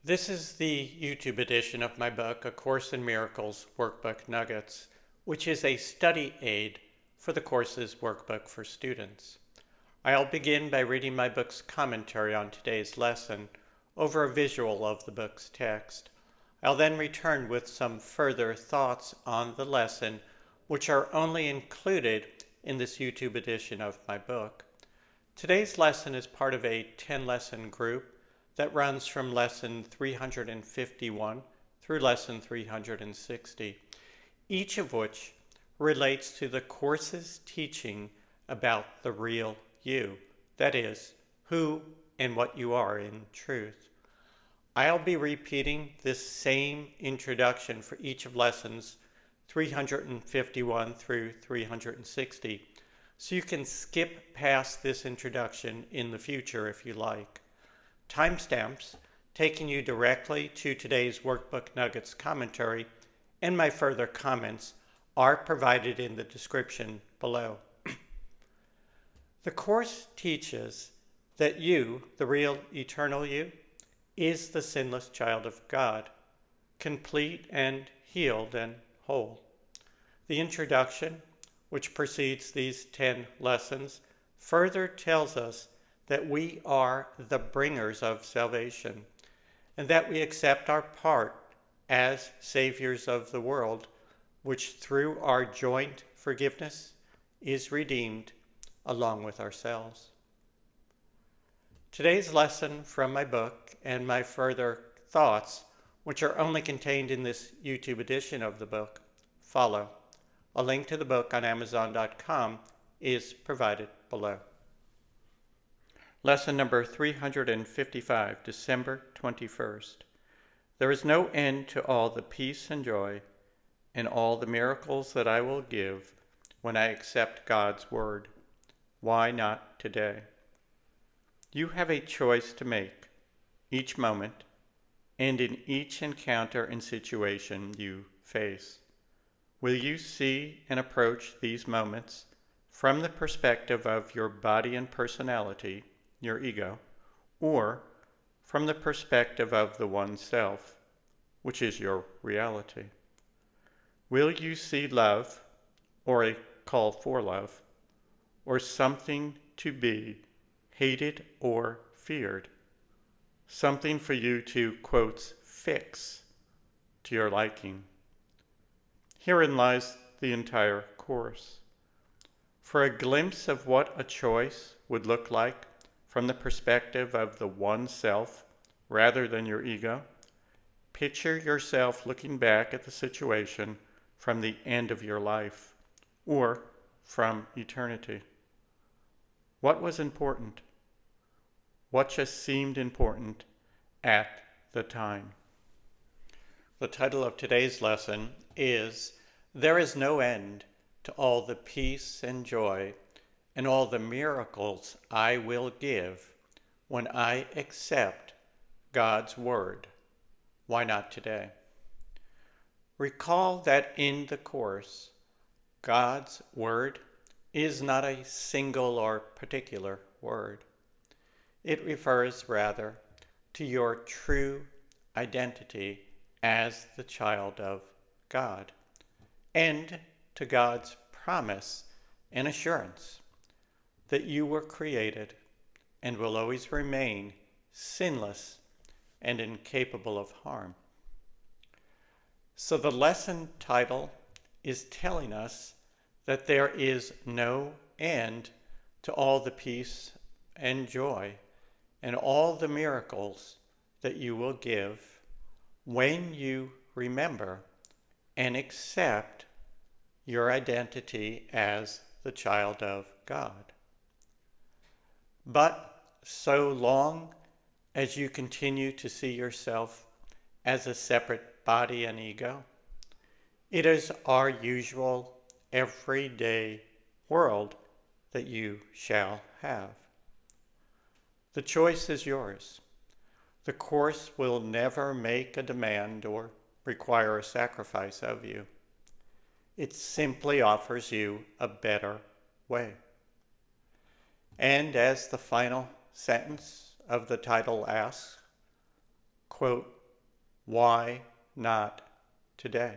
This is the YouTube edition of my book, A Course in Miracles Workbook Nuggets, which is a study aid for the course's workbook for students. I'll begin by reading my book's commentary on today's lesson over a visual of the book's text. I'll then return with some further thoughts on the lesson, which are only included in this YouTube edition of my book. Today's lesson is part of a 10-lesson group that runs from lesson 351 through lesson 360, each of which relates to the course's teaching about the real you, that is, who and what you are in truth. I'll be repeating this same introduction for each of lessons 351 through 360, so you can skip past this introduction in the future if you like. Timestamps taking you directly to today's Workbook Nuggets commentary and my further comments are provided in the description below. The Course teaches that you, the real eternal you, is the sinless child of God, complete and healed and whole. The introduction, which precedes these 10 lessons, further tells us that we are the bringers of salvation, and that we accept our part as saviors of the world, which through our joint forgiveness is redeemed along with ourselves. Today's lesson from my book and my further thoughts, which are only contained in this YouTube edition of the book, follow. A link to the book on Amazon.com is provided below. Lesson number 355, December 21st. There is no end to all the peace and joy and all the miracles that I will give when I accept God's word. Why not today? You have a choice to make each moment and in each encounter and situation you face. Will you see and approach these moments from the perspective of your body and personality, your ego, or from the perspective of the one self, which is your reality? Will you see love, or a call for love, or something to be hated or feared, something for you to, quotes, fix to your liking? Herein lies the entire course. For a glimpse of what a choice would look like from the perspective of the one self rather than your ego, picture yourself looking back at the situation from the end of your life or from eternity. What was important? What just seemed important at the time? The title of today's lesson is There is no end to all the peace and joy and all the miracles I will give when I accept God's word. Why not today? Recall that in the Course, God's word is not a single or particular word. It refers rather to your true identity as the child of God, and to God's promise and assurance that you were created and will always remain sinless and incapable of harm. So the lesson title is telling us that there is no end to all the peace and joy and all the miracles that you will give when you remember and accept your identity as the child of God. But so long as you continue to see yourself as a separate body and ego, it is our usual everyday world that you shall have. The choice is yours. The Course will never make a demand or require a sacrifice of you. It simply offers you a better way. And as the final sentence of the title asks, quote, why not today?